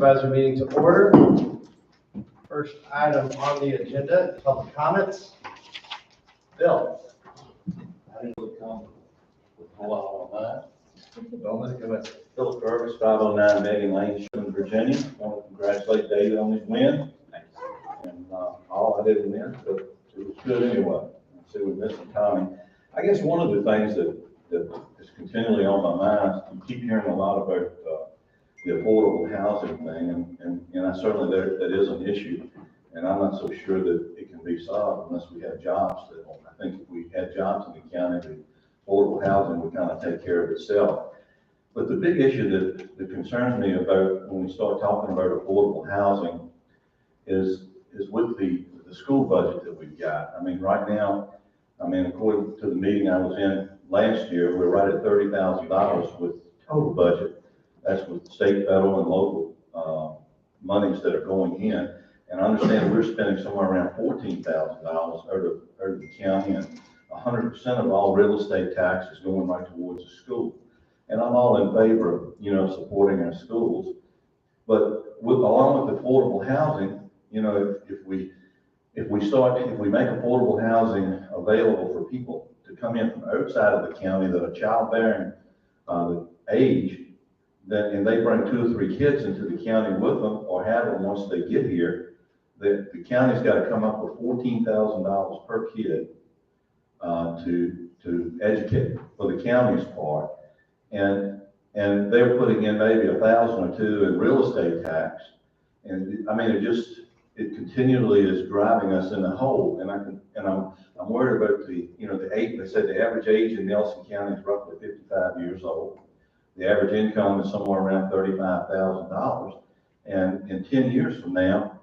Supervisor meeting to order. First item on the agenda, public comments. Bill. I didn't really come with a whole lot on mine. Don't let it go in. Philip Purvis, 509 Megan Lane, Sherman, Virginia. I want to congratulate David on his win. And all I didn't win, but it was good anyway. So we missed some timing. I guess one of the things that is continually on my mind, you keep hearing a lot about the affordable housing thing, and I certainly that is an issue. And I'm not so sure that it can be solved unless we have jobs. I think if we had jobs in the county, the affordable housing would kind of take care of itself. But the big issue that concerns me about when we start talking about affordable housing is with the school budget that we've got. I mean, right now, according to the meeting I was in last year, we're right at $30,000 with total budget. That's with state, federal, and local monies that are going in. And I understand we're spending somewhere around $14,000 out of the county, and 100% of all real estate tax is going right towards the school. And I'm all in favor of, supporting our schools. But along with affordable housing, if we make affordable housing available for people to come in from outside of the county that are childbearing age, and they bring 2 or 3 kids into the county with them or have them once they get here, the county's got to come up with $14,000 per kid to educate for the county's part. And they're putting in maybe $1,000 or $2,000 in real estate tax. And I mean, it continually is driving us in the hole. And I'm worried about the age. They said the average age in Nelson County is roughly 55 years old. The average income is somewhere around $35,000. And in 10 years from now,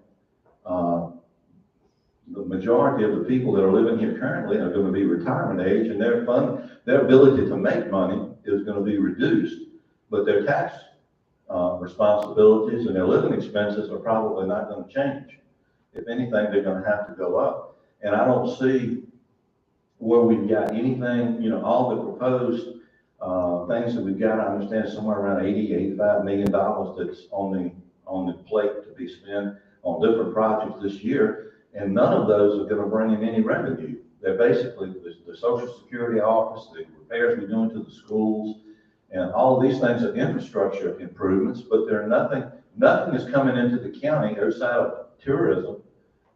the majority of the people that are living here currently are going to be retirement age, and their ability to make money is going to be reduced, but their tax responsibilities and their living expenses are probably not going to change. If anything, they're going to have to go up. And I don't see where we've got anything, all the proposed things that we've got. I understand somewhere around $85 million that's on the plate to be spent on different projects this year, and none of those are going to bring in any revenue. They're basically the Social Security office, the repairs we're doing to the schools, and all of these things are infrastructure improvements, but nothing is coming into the county outside of tourism,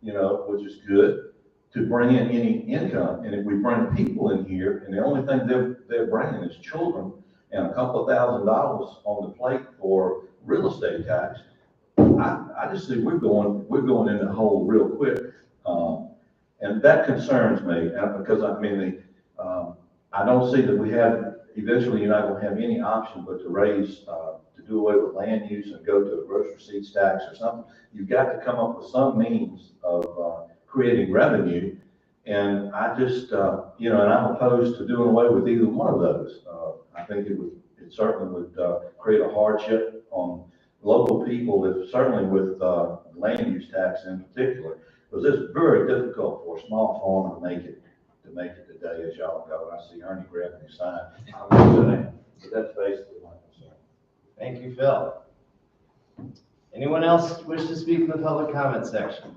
which is good, to bring in any income. And if we bring people in here, and the only thing they're bringing is children and a couple of $1,000s on the plate for real estate tax, I just see we're going in the hole real quick, and that concerns me because I don't see that we have. Eventually, you're not going to have any option but to do away with land use and go to a gross receipts tax or something. You've got to come up with some means of creating revenue, and I just, and I'm opposed to doing away with either one of those. I think it certainly would create a hardship on local people, certainly with land use tax in particular, because it's very difficult for a small farmer to make it today, as y'all know. I see Ernie grabbing his sign. But that's basically my concern. Thank you, Phil. Anyone else wish to speak in the public comment section?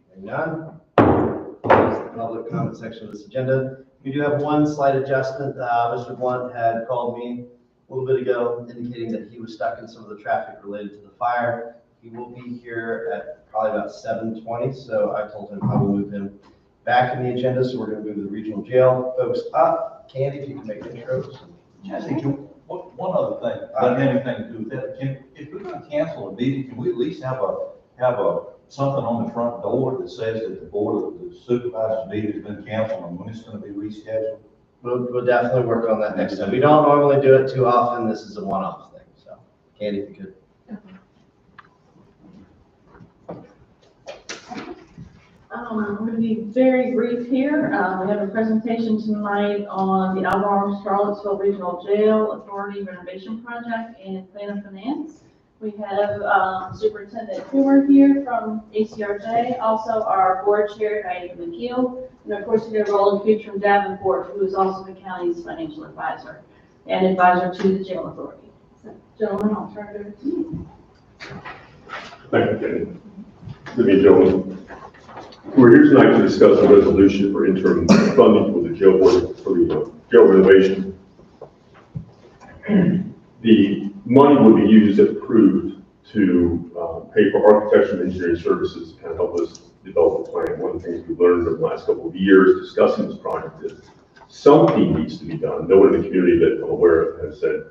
Hearing none. Close the public comment section of this agenda. We do have one slight adjustment. Mr. Blunt had called me a little bit ago indicating that he was stuck in some of the traffic related to the fire. He will be here at probably about 7:20, so I told him I will move him back in the agenda, so we're going to move the regional jail folks up. Candy, if you can make intros. Jesse, one other thing, doesn't have anything to do with that. If we're going to cancel a meeting, can we at least have something on the front door that says that the board of the supervisors meeting has been canceled and when it's going to be rescheduled? We'll definitely work on that next time. We don't normally do it too often. This is a one-off thing. So, Candy, if you could. I'm going to be very brief here. We have a presentation tonight on the Albemarle Charlottesville Regional Jail Authority renovation project and plan of finance. We have Superintendent Coomer here from ACRJ, also our board chair, Diana McKeel, and of course we have Roland Cooch from Davenport, who is also the county's financial advisor and advisor to the jail authority. Gentlemen, I'll turn it over to you. Thank you, Kenny. Good evening, gentlemen. We're here tonight to discuss a resolution for interim funding for the jail board, for the jail renovation. The money would be used if approved to pay for architecture and engineering services to kind of help us develop a plan. One of the things we've learned over the last couple of years discussing this project is something needs to be done. No one in the community that I'm aware of has said,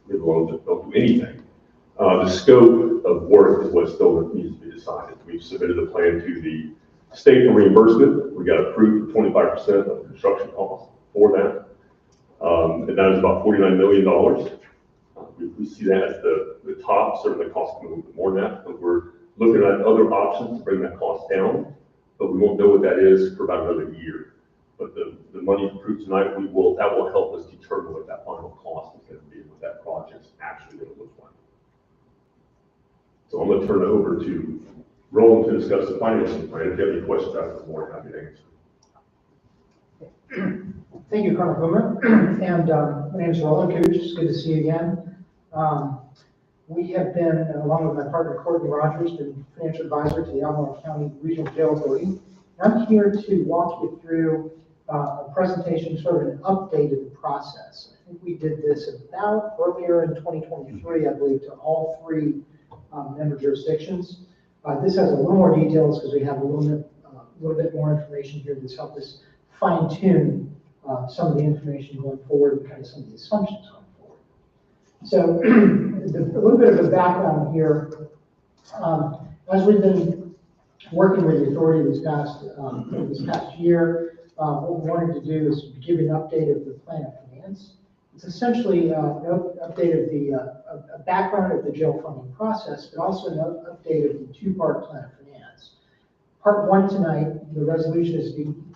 leave alone, don't do anything. The scope of work is what still needs to be decided. We've submitted a plan to the state for reimbursement. We got approved for 25% of the construction costs for that. And that is about $49 million. We see that as the top. Certainly costs a little bit more than that, but we're looking at other options to bring that cost down, but we won't know what that is for about another year. But the money approved tonight, that will help us determine what that final cost is going to be, what that project's actually going to look like. So I'm going to turn it over to Roland to discuss the financing plan. If you have any questions, I'm more than happy to answer. Thank you, Colonel Boomer. And my name is Roland Cooch. It's good to see you again. We have been, along with my partner Courtney Rogers, been financial advisor to the Albemarle County Regional Jail Authority. I'm here to walk you through a presentation, sort of an update of the process. I think we did this about earlier in 2023, I believe, to all three member jurisdictions. This has a little more details because we have a little bit more information here that's helped us fine tune some of the information going forward and kind of some of the assumptions going forward. So a little bit of a background here. As we've been working with the authority this past year, what we wanted to do is give you an update of the plan of finance. It's essentially an update of the a background of the jail funding process, but also an update of the two-part plan of finance. Part one tonight, the resolution is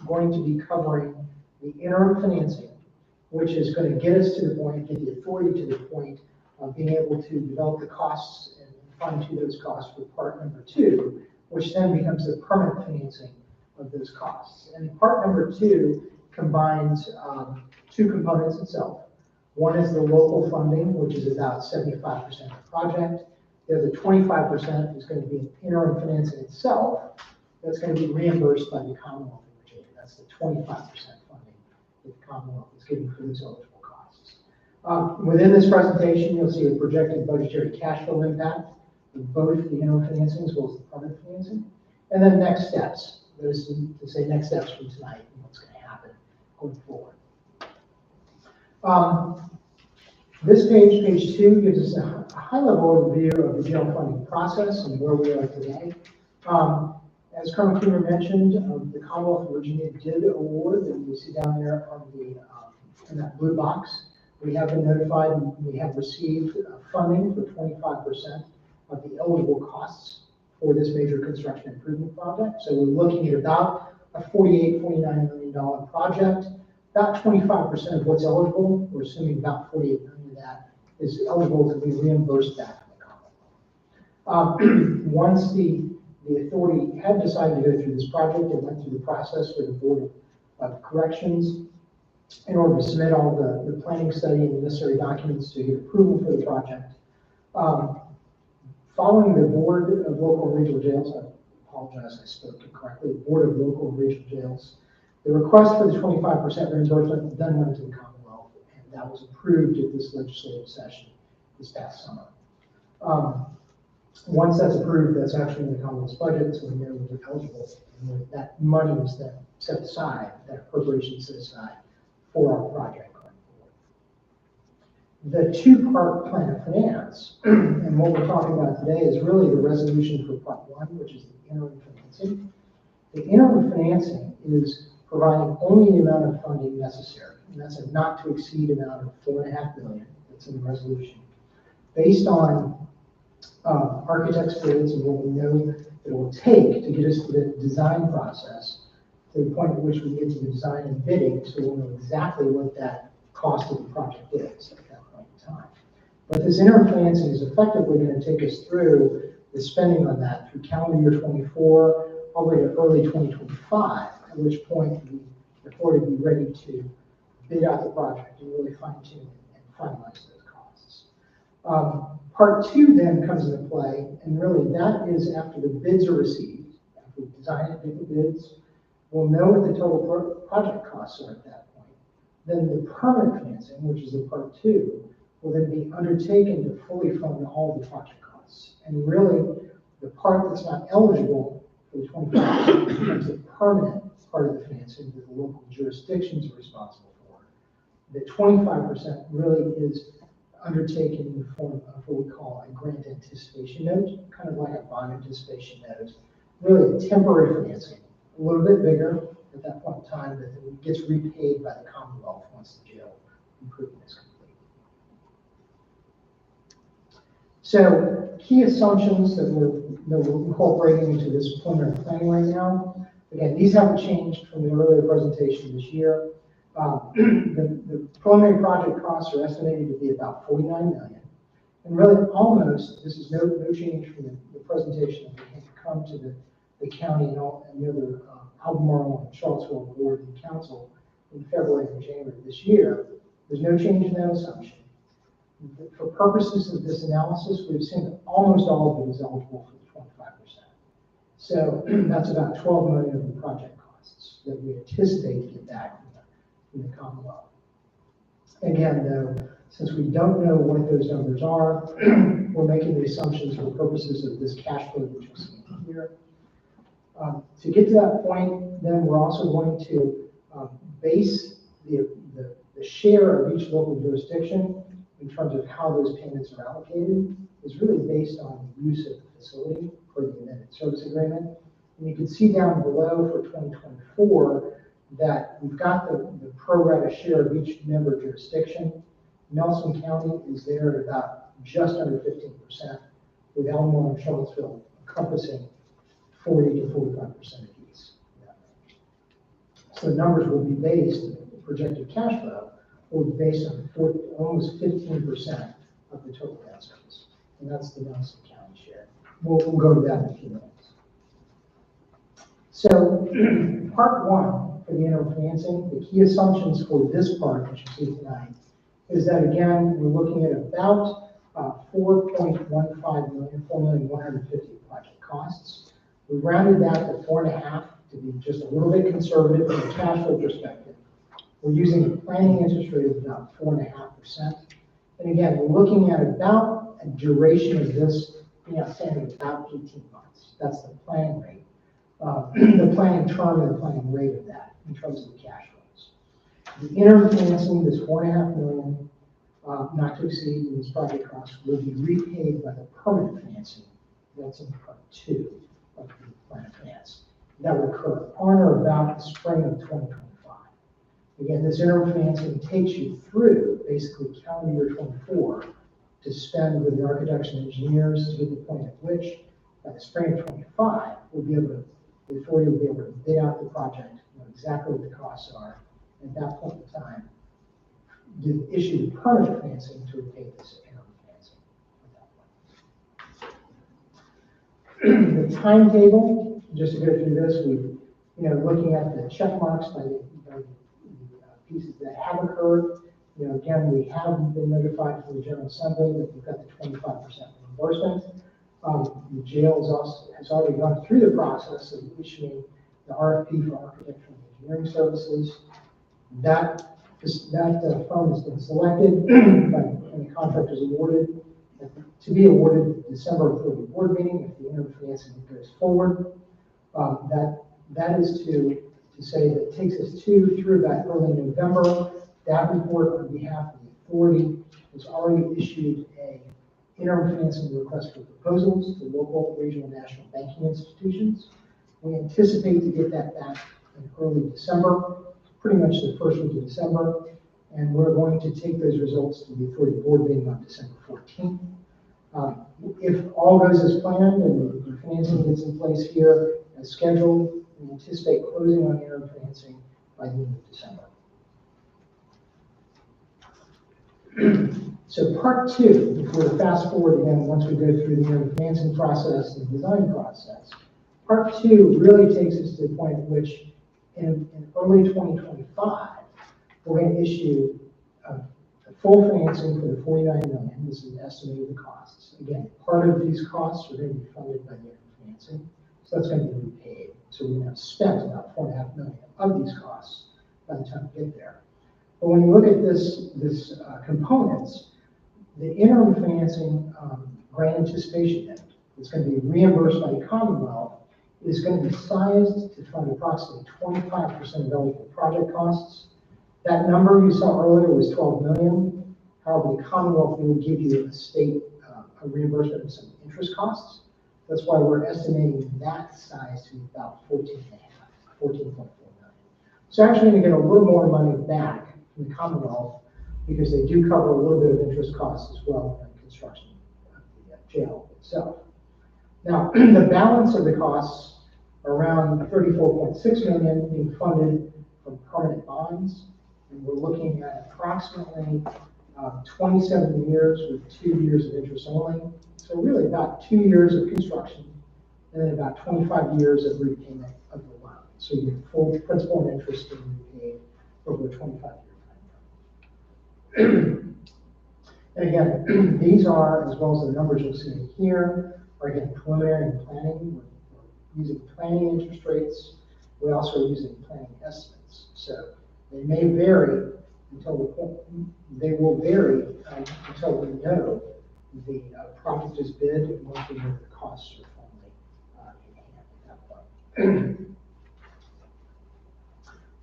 going to be covering the interim financing, which is going to get us to the point, get the authority to the point of being able to develop the costs and fund to those costs for part number two, which then becomes the permanent financing of those costs. And part number two combines two components itself. One is the local funding, which is about 75% of the project. The other 25% is going to be interim financing itself. That's going to be reimbursed by the Commonwealth of Virginia. That's the 25% funding that the Commonwealth is giving for those eligible costs. Within this presentation, you'll see a projected budgetary cash flow impact of both the interim financing as well as the permanent financing. And then next steps. That is to say next steps from tonight and what's going to happen going forward. This page, page 2, gives us a high-level overview of the jail funding process and where we are today. As Colonel Coomer mentioned, the Commonwealth of Virginia did award, and you see down there on the in that blue box, we have been notified and we have received funding for 25% of the eligible costs for this major construction improvement project. So we're looking at about a $49 million project. About 25% of what's eligible, we're assuming about 48 million of that is eligible to be reimbursed back from the Commonwealth. Once the authority had decided to go through this project, it went through the process with the Board of Corrections in order to submit all the planning study and the necessary documents to get approval for the project. Following the Board of Local and Regional Jails, I apologize, I spoke incorrectly, the Board of Local and Regional Jails, the request for the 25% reimbursement then went to the Commonwealth, and that was approved at this legislative session this past summer. Once that's approved, that's actually in the Commonwealth's budget, so we know we're eligible, and that money is then set aside, that appropriation is set aside for our project going forward. The two-part plan of finance, and what we're talking about today is really the resolution for part one, which is the interim financing. The interim financing is providing only the amount of funding necessary, and that's a not to exceed amount of $4.5 billion that's in the resolution, based on architect's bids and what we know that it will take to get us to the design process, to the point at which we get to the design and bidding, so we'll know exactly what that cost of the project is at that point in time. But this interim financing is effectively going to take us through the spending on that through calendar year 24 all the way to early 2025. At which point the authority will be ready to bid out the project and really fine tune and finalize those costs. Part two then comes into play, and really that is after the bids are received. After we design it, get the bids, we'll know what the total project costs are at that point. Then the permanent financing, which is the part two, will then be undertaken to fully fund all the project costs. And really, the part that's not eligible for the 25% becomes the permanent part of the financing that the local jurisdictions are responsible for. The 25% really is undertaken in the form of what we call a grant anticipation note, kind of like a bond anticipation note, really a temporary financing, a little bit bigger at that point in time, but it gets repaid by the Commonwealth once the jail improvement is complete. So key assumptions that we're incorporating into this preliminary planning right now, again, these haven't changed from the earlier presentation this year. The preliminary project costs are estimated to be about $49 million. And really almost, this is no change from the presentation that we had to come to the county and the other Albemarle and Charlottesville Board and Council in February and January of this year. There's no change in that assumption. For purposes of this analysis, we've seen that almost all of it is eligible for the 25%. So that's about $12 million of the project costs that we anticipate to get back from the Commonwealth. Again, though, since we don't know what those numbers are, we're making the assumptions for purposes of this cash flow, which we'll see here. To get to that point, then we're also going to base the share of each local jurisdiction in terms of how those payments are allocated is really based on the use of the facility for the amended service agreement. And you can see down below for 2024 that we've got the pro rata share of each member jurisdiction. Nelson County is there at about just under 15%, with Albemarle and Charlottesville encompassing 40 to 45% of these. So the numbers will be based, the projected cash flow will be based on almost 15% of the total debt service. And that's the Nelson County share. We'll go to that in a few minutes. So part one for the interim financing, the key assumptions for this part that you see tonight is that, again, we're looking at about 4.15 million, 4,150,000 project costs. We rounded that to 4.5 to be just a little bit conservative from a cash flow perspective. We're using a planning interest rate of about 4.5%. And again, we're looking at about a duration of this being outstanding about 18 months. That's the planning rate. The planning term and the planning rate of that in terms of the cash flows. The interim financing, this $4.5 million, not to exceed in this project cost, will be repaid by the permanent financing. That's in part two of the plan of finance. That will occur on or about the spring of 2025. Again, this interim financing takes you through basically calendar year 24 to spend with the architects and engineers to get the point at which by the spring of 25, the authority will be able to bid out the project, know exactly what the costs are. At that point in time, issue the permanent financing to repay this interim financing. The timetable, just to go through this, looking at the check marks by the pieces that have occurred. Again, we have been notified from the General Assembly that we've got the 25% reimbursement. The jail has already gone through the process of issuing the RFP for architectural and engineering services. That firm has been selected and the contract is awarded to be awarded December 30 board meeting if the interim financing goes forward. That is to say that it takes us through about early November. That report on behalf of the authority has already issued a interim financing request for proposals to local, regional, and national banking institutions. We anticipate to get that back in early December, pretty much the first week of December, and we're going to take those results to the authority board meeting on December 14th. If all goes as planned and the financing gets in place here as scheduled, we anticipate closing on the interim financing by the end of December. So part two, if we're to fast forward again, once we go through the interim financing process and design process, part two really takes us to the point at which in early 2025, we're going to issue a full financing for the $49 million, this is estimated costs. Again, part of these costs are going to be funded by the financing, so that's going to be repaid. So we're going to have spent about $4.5 million of these costs by the time we get there. But when you look at this components, the interim financing grant anticipation note that's going to be reimbursed by the Commonwealth is going to be sized to fund approximately 25% of eligible project costs. That number you saw earlier was 12 million. However, the Commonwealth will give you a reimbursement of some interest costs. That's why we're estimating that size to be about 14.4 million. So actually going to get a little more money back from the Commonwealth because they do cover a little bit of interest costs as well in construction of the jail itself. Now, the balance of the costs are around 34.6 million being funded from permanent bonds. And we're looking at approximately 27 years with 2 years of interest only. So really about 2 years of construction and then about 25 years of repayment of the loan. So you get full principal and interest being repaid over a 25-year time. And again, these are, as well as the numbers you'll see here, are again preliminary and planning. We're using planning interest rates. We also are using planning estimates. So they may vary until the point, they will vary until we know the project is bid and once we know the costs are formally in hand at that point.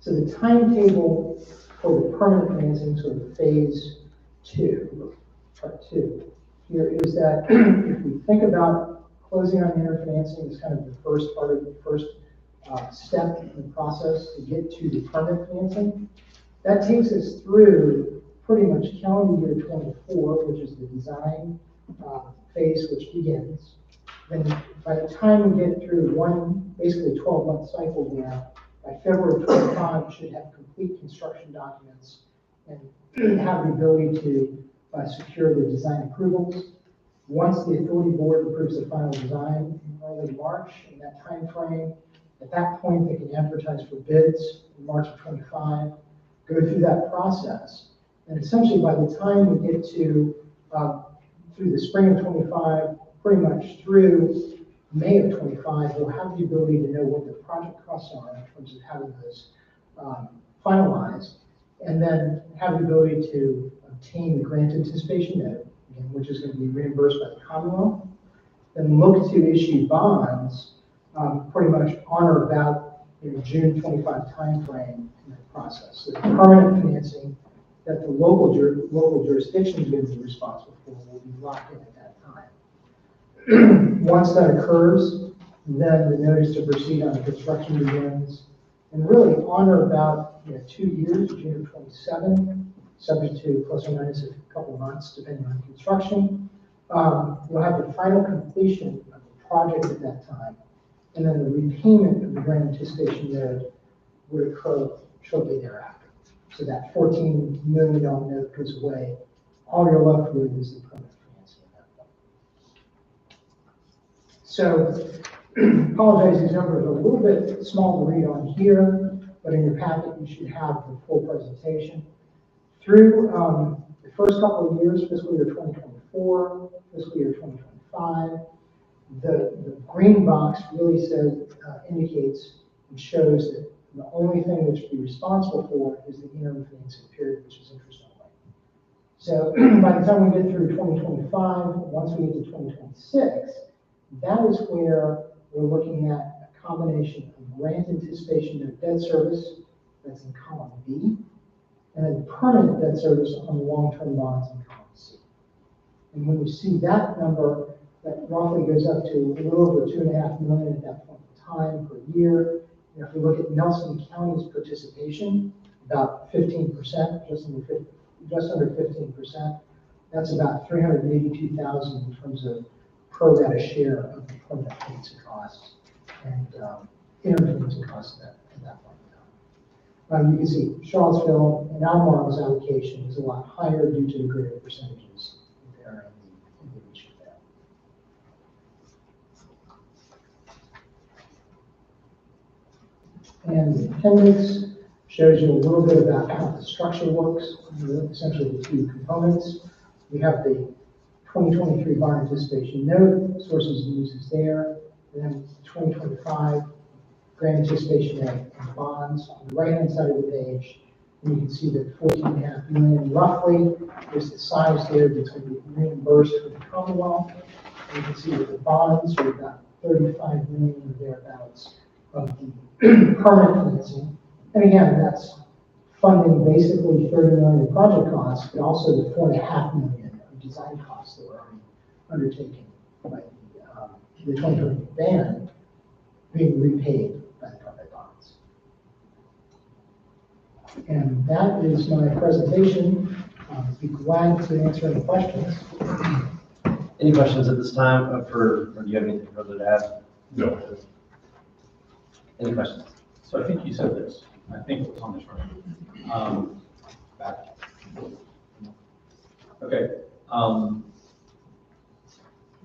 So the timetable for the permanent financing, sort of phase 2, part 2, here is that if we think about closing on the interfinancing is kind of the first part of the first step in the process to get to the permanent financing. That takes us through pretty much calendar year 24, which is the design phase, which begins. Then by the time we get through basically 12-month cycle there, by February 25, we should have complete construction documents and have the ability to secure the design approvals. Once the authority board approves the final design in early March, in that time frame, at that point they can advertise for bids in March of 25, go through that process, and essentially by the time we get to through the spring of 25, pretty much through May of 25, we'll have the ability to know what the project costs are in terms of having those finalized, and then have the ability to obtain the grant anticipation note, again, which is going to be reimbursed by the Commonwealth, then look to issue bonds pretty much on or about June 25 timeframe in that process. So the permanent financing that the local jurisdiction is going to be responsible for will be locked in at that time. Once that occurs, then the notice to proceed on the construction begins, and really on or about 2 years, June of 27, subject to plus or minus a couple of months, depending on construction. We'll have the final completion of the project at that time, and then the repayment of the grant anticipation note would occur shortly thereafter. So that $14 million note goes away. All you're left with is the permanent financing at that point. So, apologize, these numbers are a little bit small to read on here, but in your packet you should have the full presentation. Through the first couple of years, fiscal year 2024, fiscal year 2025, the green box really indicates and shows that the only thing that should be responsible for is the interim financing period, which is interest only. So by the time we get through 2025, once we get to 2026, that is where we're looking at a combination of grant anticipation of debt service, that's in column B, and then permanent debt service on long-term bonds in column C. And when you see that number, that roughly goes up to a little over $2.5 million at that point in time per year. And if we look at Nelson County's participation, about 15%, just under 15%, that's about $382,000 in terms of pro rata share of the permanent financing costs and interim financing costs at that point in time. You can see Charlottesville and Albemarle's allocation is a lot higher due to the greater percentages there in the region there. And the appendix shows you a little bit about how the structure works, essentially the two components. We have the 2023 bond anticipation note, sources and uses there, and then 2025 grant anticipation note and bonds on the right-hand side of the page. And you can see that 14.5 million roughly is the size there that's going to be reimbursed for the Commonwealth. And you can see that the bonds are about 35 million or thereabouts of the permanent financing. And again, that's funding basically 30 million in project costs, but also the 4.5 million of design costs that were already undertaken by the 2020 ban being repaid by the permanent bonds. And that is my presentation. I'd be glad to answer any questions. Any questions at this time or do you have anything further to add? No. Any questions? So I think you said this, I think it was on this one. Back. Okay,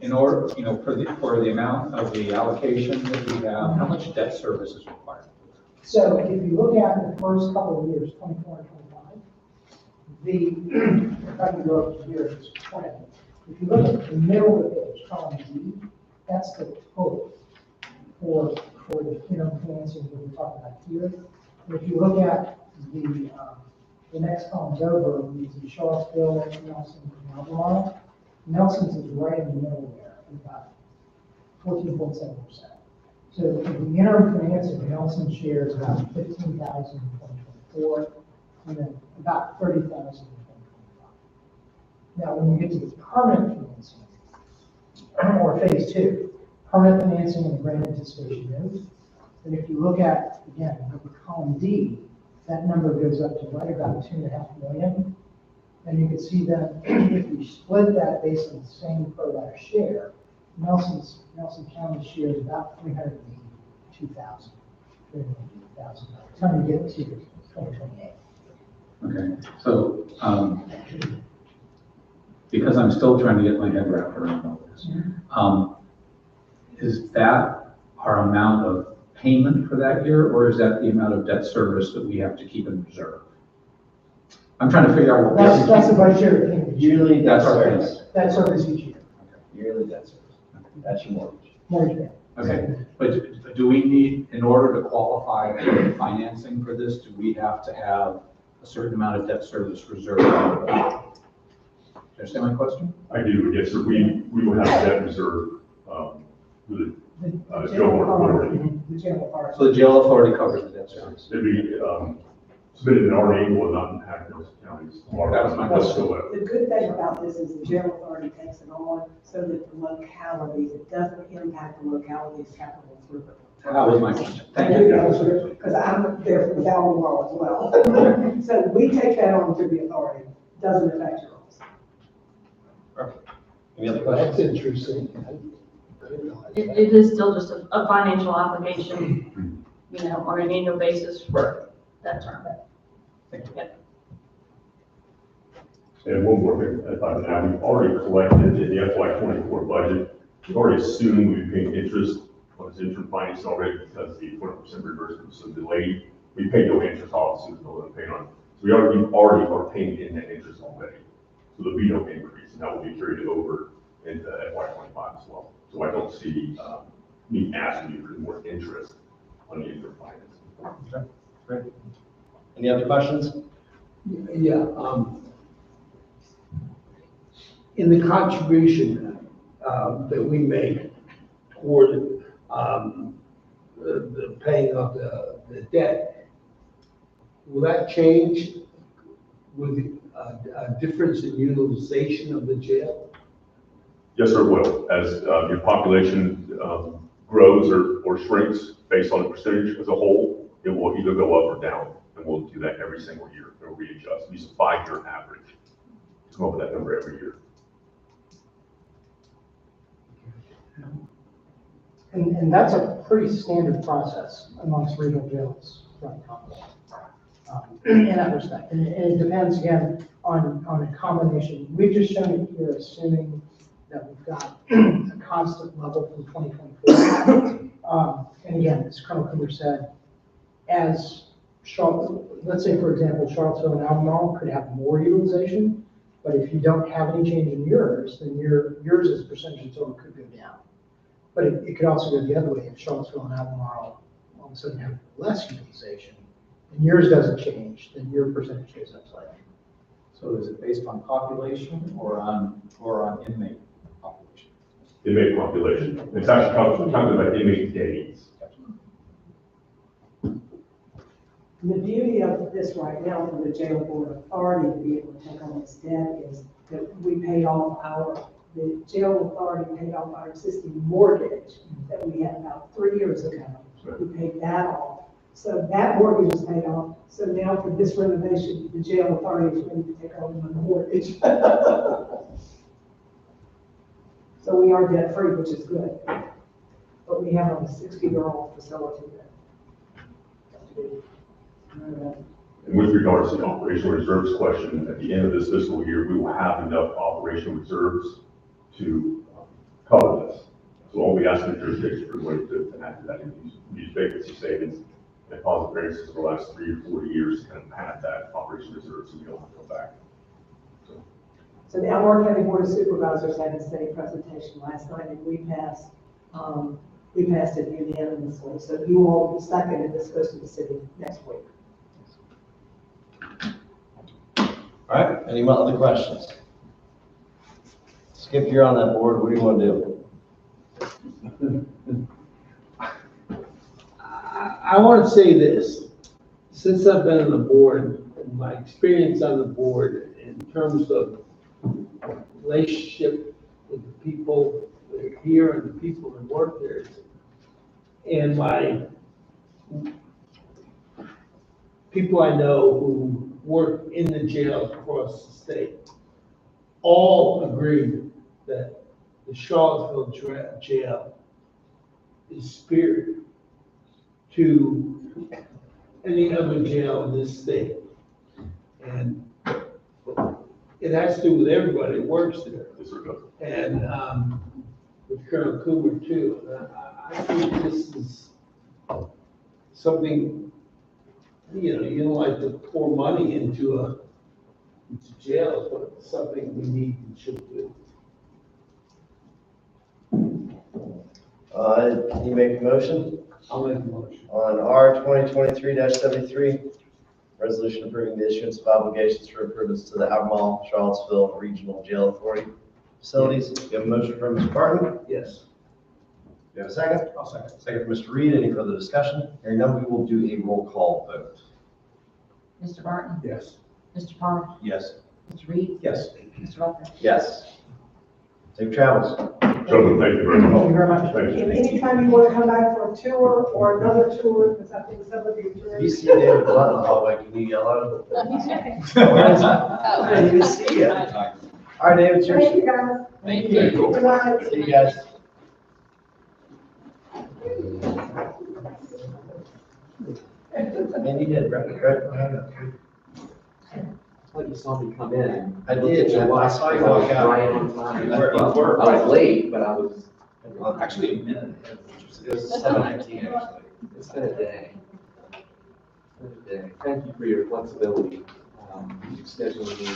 in order, for the amount of the allocation that we have, how much debt service is required? So if you look at the first couple of years, 24 and 25, if I can go up to here, it's 20. If you look at the middle of the page, column D, that's the total for the financing that we're talking about here. And if you look at the next columns over, you see Charlottesville, Nelson, and Albemarle. Nelson's is right in the middle there, about 14.7%. So for the interim financing, Nelson's share is about 15,000 in 2024, and then about 30,000 in 2025. Now, when you get to the permanent financing, or phase two, permanent financing and the grant anticipation note, and if you look at, again, column D, that number goes up to right about 2.5 million. And you can see that if we split that based on the same pro rata share, Nelson County's share is about 382,000. 380,000 by the time you get to 2028. Okay, so, because I'm still trying to get my head wrapped around all this, is that our amount of payment for that year, or is that the amount of debt service that we have to keep in reserve? I'm trying to figure out what. That's the budgetary payment. Yearly debt That's our service. payment. That service each year. Yearly debt service. That's your mortgage. Mortgage payment. Okay, but do we need, in order to qualify for financing for this, do we have to have a certain amount of debt service reserved? Do you understand my question? I do, yes, sir. We will have debt reserve, with The general authority. The general authority. So the jail authority covers the debt service. It'd be, submitted in our name will not impact Nelson County's. That was my question. whatsoever. The good thing about this is the general authority takes it on so that the localities, it doesn't impact the localities' capital improvement. That was my question. Thank you. Because I'm there for Albemarle as well. So we take that on to the authority, doesn't affect yours. Any other questions? That's interesting. It is still just a financial obligation, on an annual basis for that term. Thank you. Yep. And one more thing, if I may add, we've already collected in the FY '24 budget, we've already assumed we've paid interest on this interim financing already because the 20% reimbursement was so delayed. We paid no interest, obviously, we're going to pay on. So we already are paying in that interest already. So there'll be no increase, and that will be carried over into FY '25 as well. So I don't see me asking you for more interest on the interim financing. Okay, great. Any other questions? Yeah, in the contribution that we make toward the paying of the debt, will that change with a difference in utilization of the jail? Yes, sir, it will. As your population grows or shrinks based on the percentage as a whole, it will either go up or down. And we'll do that every single year. It'll readjust. Use a 5-year average to come up with that number every year. And that's a pretty standard process amongst regional jails throughout the Commonwealth. In that respect. And it depends again on a combination. We've just shown it here, assuming that we've got a constant level from 2024. And again, as Colonel Cooper said, as let's say, for example, Charlottesville and Albemarle could have more utilization. But if you don't have any change in yours, then yours as a percentage of total could go down. But it could also go the other way. If Charlottesville and Albemarle all of a sudden have less utilization, and yours doesn't change, then your percentage goes up slightly. So is it based on population or on inmate population? Inmate population. It's actually talking about inmate days. The beauty of this right now for the jail board authority to be able to take on this debt is that we paid off the jail authority paid off our existing mortgage that we had about 3 years ago. We paid that off. So that mortgage is paid off. So now for this renovation, the jail authority is ready to take on the mortgage. So we are debt free, which is good. But we have a 60-year-old facility that. And with regards to the operational reserves question, at the end of this fiscal year, we will have enough operational reserves to cover this. So all we ask the jurisdictions are going to add to that and use vacancy savings and deposit variances for the last 3 or 4 years to kind of pad that operational reserve so we don't have to go back. So the Albemarle County Board of Supervisors had a study presentation last night, and we passed it unanimously. So you all second, and this goes to the city next week. All right, any other questions? Skip, you're on that board, what do you want to do? I want to say this, since I've been on the board, and my experience on the board in terms of relationship with the people that are here and the people that work there, and my people I know who work in the jails across the state, all agreed that the Charlottesville jail is superior to any other jail in this state. And it has to do with everybody that works there. And with Colonel Coomer too. I think this is something, you don't like to pour money into jails, but it's something we need and should do. Can you make a motion? I'll make a motion. On R 2023-73, resolution approving the issuance of obligations for improvements to the Albemarle, Charlottesville Regional Jail Authority facilities. You have a motion from Mr. Barton? Yes. You have a second? I'll second. Second from Mr. Reed. Any further discussion? Hearing none, we will do a roll call vote. Mr. Barton? Yes. Mr. Palmer? Yes. Mr. Reed? Yes. Mr. Rucker? Yes. Safe travels. Gentlemen, thank you very much. Thank you very much. Thank you. And anytime you want to come back for a tour or another tour, because I think some of you If you tourists. see David Blunt in the hallway, can you yell at him? Where is he? I didn't even see you. All right, David, it's yours. Thank you, guys. Thank you. Good night. See you guys. And you did, right? I thought you saw me come in. I did. I saw you walk out. Right on time. You were, I was late, but I was, Well, actually, a minute. It was 7:19, actually. it's been a day. Thank you for your flexibility, scheduling me.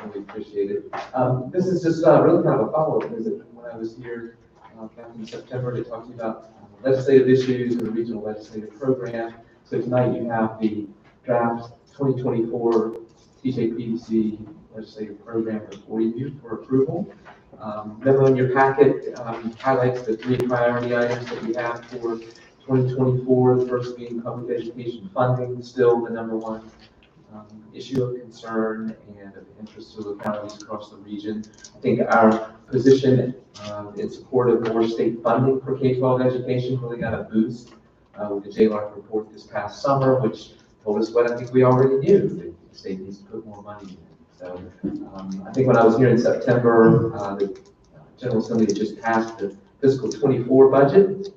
Really appreciate it. This is just really kind of a follow-up visit from when I was here back in September to talk to you about legislative issues and the regional legislative program. So tonight you have the draft 2024 TJPDC legislative program before you for approval. Memo in your packet highlights the 3 priority items that we have for 2024. The first being public education funding, still the #1 issue of concern and of interest to localities across the region. I think our position in support of more state funding for K-12 education really got a boost with the JLARC report this past summer, which told us what I think we already knew, that the state needs to put more money in. So I think when I was here in September, the General Assembly had just passed the fiscal 24 budget.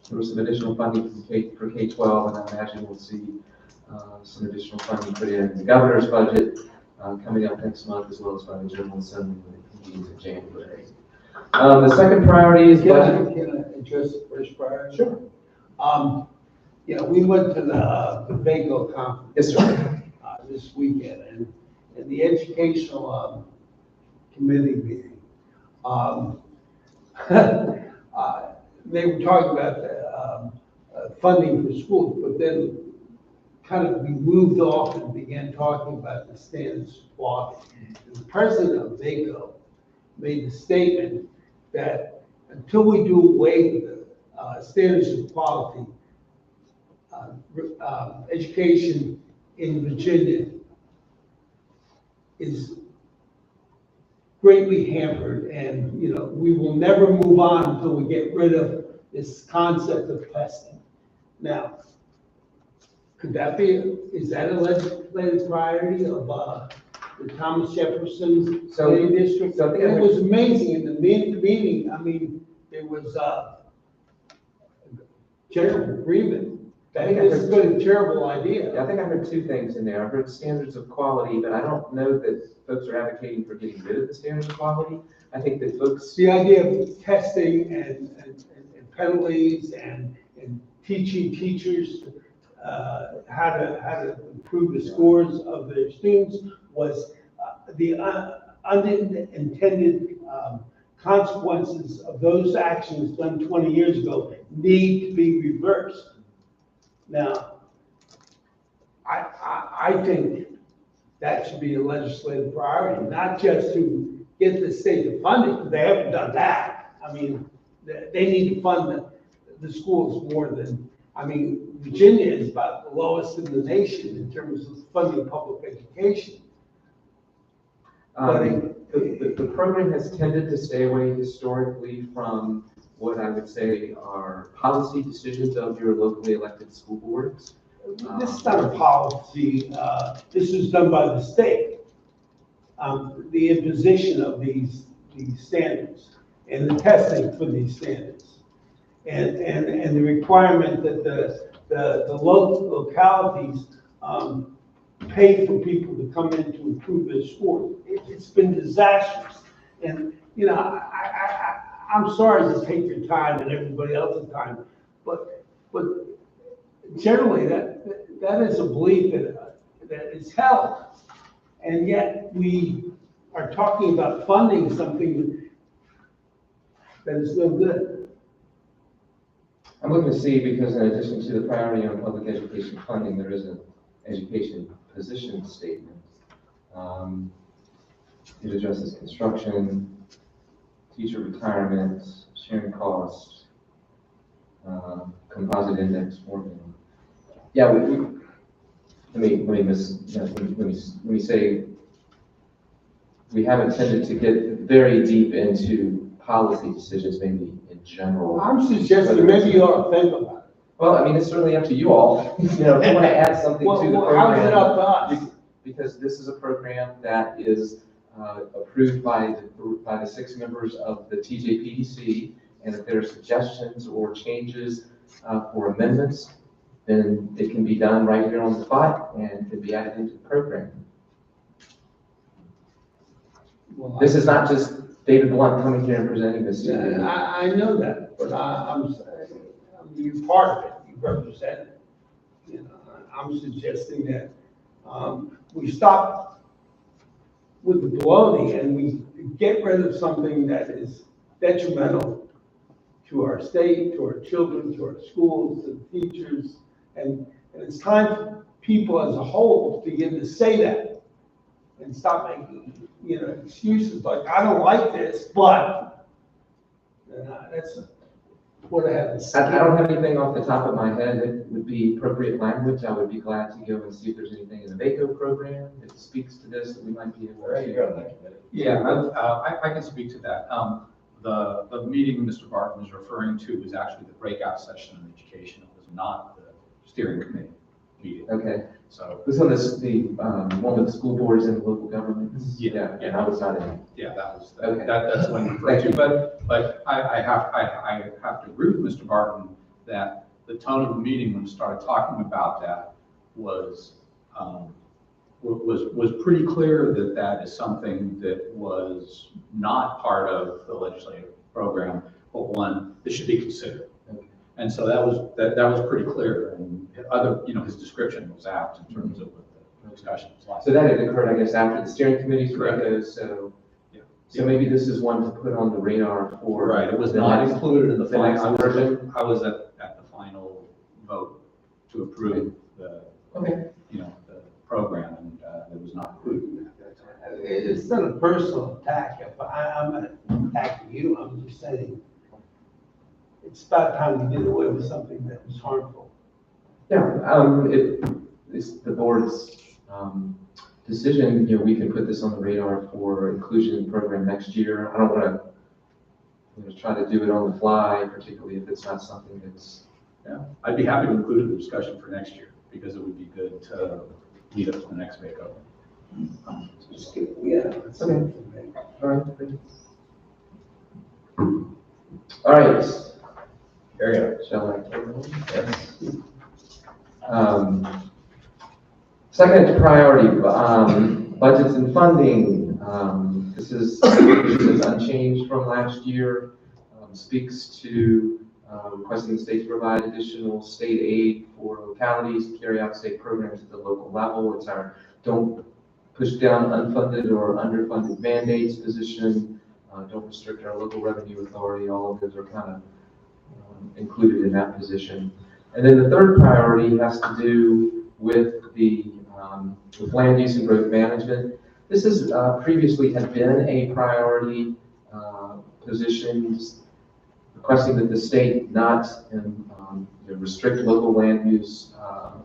There was some additional funding for K-12, and I imagine we'll see some additional funding put in the governor's budget coming up next month, as well as by the General Assembly when it convenes in January. The second priority is budget. Can I address the first priority? Sure. Yeah, we went to the Vaco conference. Yes, sir. This weekend, in the educational, committee meeting. Um, They were talking about the, funding for schools, but then kind of we moved off and began talking about the standards of quality. And the president of VACO made the statement that until we do away with the standards of quality, education in Virginia is greatly hampered, and, you know, we will never move on until we get rid of this concept of testing. Now, could that be, is that a legislative priority of, the Thomas Jefferson So- School District? so I think It was amazing in the meeting, I mean, there was, general agreement I that think I this has heard- been a terrible idea. Yeah, I think I heard two things in there. I heard standards of quality, but I don't know that folks are advocating for getting rid of the standards of quality. I think that folks, It's the idea of testing and penalties and teaching teachers how to improve the scores of their students was the unintended consequences of those actions done 20 years ago need to be reversed. Now, I think that should be a legislative priority, not just to get the state to fund it, because they haven't done that. I mean, they need to fund the schools more than, I mean, Virginia is about the lowest in the nation in terms of funding public education. the program has tended to stay away historically from what I would say are policy decisions of your locally elected school boards. This is not a policy, this is done by the state. The imposition of these standards and the testing for these standards. And the requirement that the localities, pay for people to come in to improve their sport. It's been disastrous. And, you know, I'm sorry to take your time and everybody else's time, but generally that is a belief that is held. And yet we are talking about funding something that is no good. I'm looking to see, because in addition to the priority on public education funding, there is an education position statement. It addresses construction, teacher retirement, sharing costs, composite index formula. Yeah, let me say, we haven't tended to get very deep into policy decisions, maybe in general. I'm suggesting maybe you ought to think about it. Well, I mean, it's certainly up to you all. You know, if you want to add something to the Well, how is it program. up to us? Because this is a program that is approved by the 6 members of the TJPDC, and if there are suggestions or changes for amendments, then it can be done right here on the spot and can be added into the program. Well, This is not just David Blunt coming here and presenting this to you. I know that, but I'm you're part of it, you represent it. You know, I'm suggesting that we stop with the baloney and we get rid of something that is detrimental to our state, to our children, to our schools, to the teachers. And it's time for people as a whole to begin to say that and stop making, you know, excuses like, I don't like this, but that's what I have to say. I don't have anything off the top of my head that would be appropriate language. I would be glad to go and see if there's anything in the VACO program that speaks to this that we might be able to. Yeah, I can speak to that. The meeting Mr. Barton was referring to was actually the breakout session on education. It was not the steering committee meeting. Okay, So, this one is the one with the school boards and local governments? Yeah. And I was not in it. yeah, that was, Okay. that's what you referred to. But I have to agree with Mr. Barton that the tone of the meeting when we started talking about that was pretty clear that that is something that was not part of the legislative program, but one that should be considered. And so that was pretty clear, and other, you know, his description was apt in terms of what discussions. So that had occurred, I guess, after the steering committee's Correct. goes, so. Yeah. So maybe this is one to put on the radar for. Right, it was the not next- included in the the next final version. I was at the final vote to approve the, Okay. the program, and it was not included in that. It's not a personal attack. I'm not attacking you, I'm just saying, it's about time to get away with something that was harmful. Yeah, it's the board's, decision, we can put this on the radar for inclusion in the program next year. I don't want to try to do it on the fly, particularly if it's not something that's. Yeah, I'd be happy to include it in the discussion for next year, because it would be good to lead up to the next makeover. Just get, yeah. it's Okay. something. All right. Great. All right. Carry on. Shall I? Yes. Second priority, budgets and funding. This is unchanged from last year. Speaks to requesting the state to provide additional state aid for localities to carry out state programs at the local level. It's our don't push down unfunded or underfunded mandates position. Don't restrict our local revenue authority. All of those are kind of included in that position. And then the third priority has to do with with land use and growth management. This is previously had been a priority position, requesting that the state not restrict local land use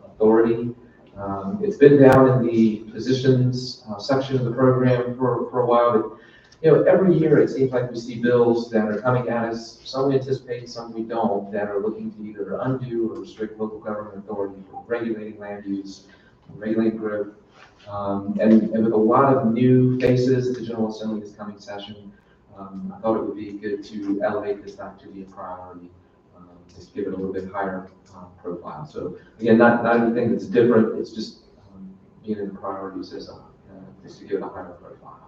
authority. It's been down in the positions section of the program for a while, but every year it seems like we see bills that are coming at us. Some we anticipate, some we don't, that are looking to either undo or restrict local government authority for regulating land use, regulating growth. And with a lot of new faces at the General Assembly this coming session, I thought it would be good to elevate this back to be a priority, just give it a little bit higher profile. So again, not anything that's different, it's just being in the priorities as just to give it a higher profile.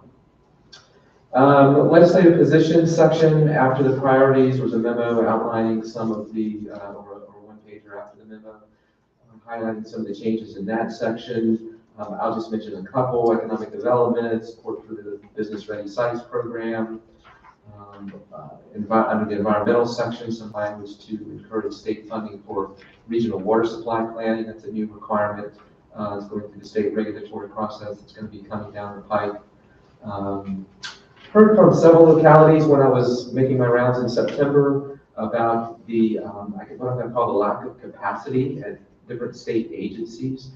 Legislative positions section after the priorities was a memo outlining some of the, or one pager after the memo, highlighting some of the changes in that section. I'll just mention a couple: economic development, support for the business ready sites program. Under the environmental section, some language to encourage state funding for regional water supply planning. That's a new requirement. It's going through the state regulatory process. It's going to be coming down the pipe. Heard from several localities when I was making my rounds in September about the, what I'm going to call the lack of capacity at different state agencies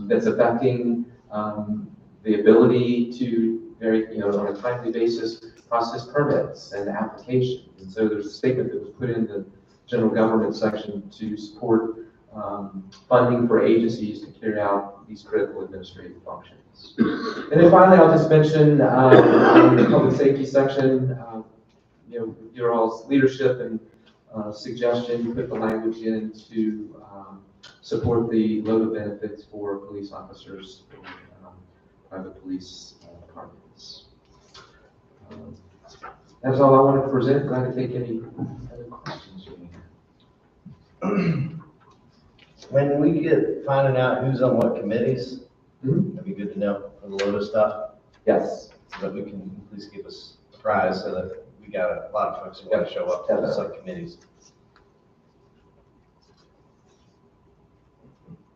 that's affecting the ability to on a timely basis process permits and applications. And so there's a statement that was put in the general government section to support funding for agencies to carry out these critical administrative functions. And then finally, I'll just mention in the public safety section, your all's leadership and suggestion, put the language in to support the load benefits for police officers in private police departments. That's all I wanted to present. Glad to take any other questions you may have. When we get finding out who's on what committees, Mhm. it'd be good to know for the LOTA stuff, Yes. so that we can at least keep us apprised, so that we got a lot of folks who want to show up to the subcommittees.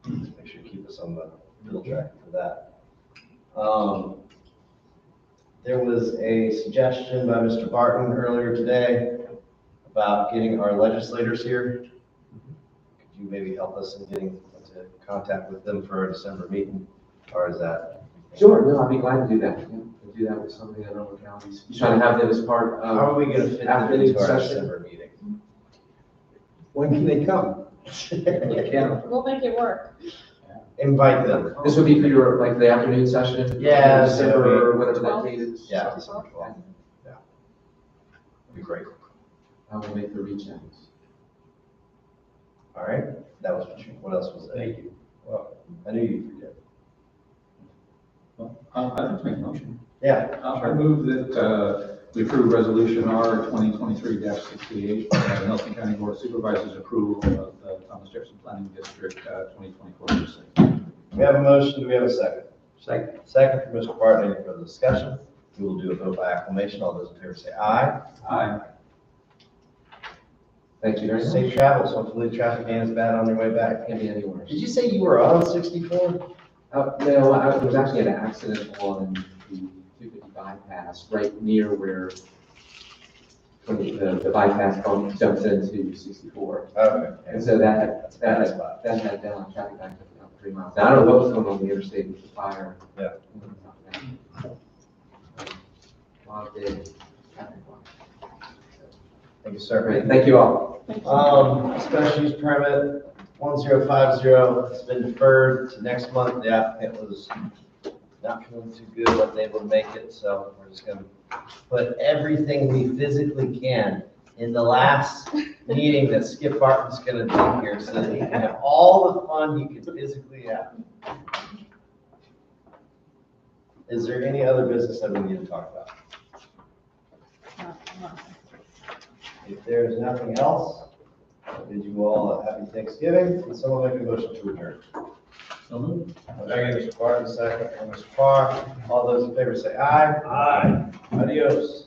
Make sure you keep us on the middle track for that. There was a suggestion by Mr. Barton earlier today about getting our legislators here. Could you maybe help us in getting into contact with them for a December meeting, or is that? Sure, no, I'd be glad to do that. Yeah, we'll do that with some of the other localities. You trying to have them as part of. How are we gonna fit them afternoon into our session? December meeting? When can they come? We'll make it work. Invite them. This would be for your, like, the afternoon session? Yeah, December, so whatever that date is. Yeah, December 12th. Yeah. That'd be great. I will make the reach out. All right, that was what else was there? Thank you. Well, I knew you'd forget. Well, I'd like to make a motion. Yeah. I move that we approve resolution R 2023-68, Nelson County Board of Supervisors approval of the Thomas Jefferson Planning District 2024. We have a motion, do we have a second? Second. Second from Mr. Barton, any further discussion? We will do a vote by acclamation, all those in favor say aye. Aye. Thank you very much. Safe travels, hopefully the traffic ain't as bad on your way back. Can't be any worse. Did you say you were on 64? No, I was actually in an accident on the 250 bypass, right near where the bypass jumps into 64. Okay. And so that That's a bad spot. had down traffic back up about 3 miles. I don't know what was going on the interstate with the fire. Yeah. Wild day, traffic one. Thank you, sir. Great, thank you all. Special use permit 1050 has been deferred to next month. The applicant was not feeling too good, wasn't able to make it, so we're just gonna put everything we physically can in the last meeting that Skip Barton's gonna be here, so that he can have all the fun he can physically have. Is there any other business that we need to talk about? If there is nothing else, I bid you all a happy Thanksgiving, and someone make a motion to adjourn. So moved. Thank you, Mr. Barton, second, from Mr. Farr. All those in favor say aye. Aye. Adios.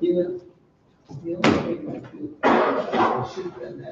Yeah. The only thing I feel, I should have done that.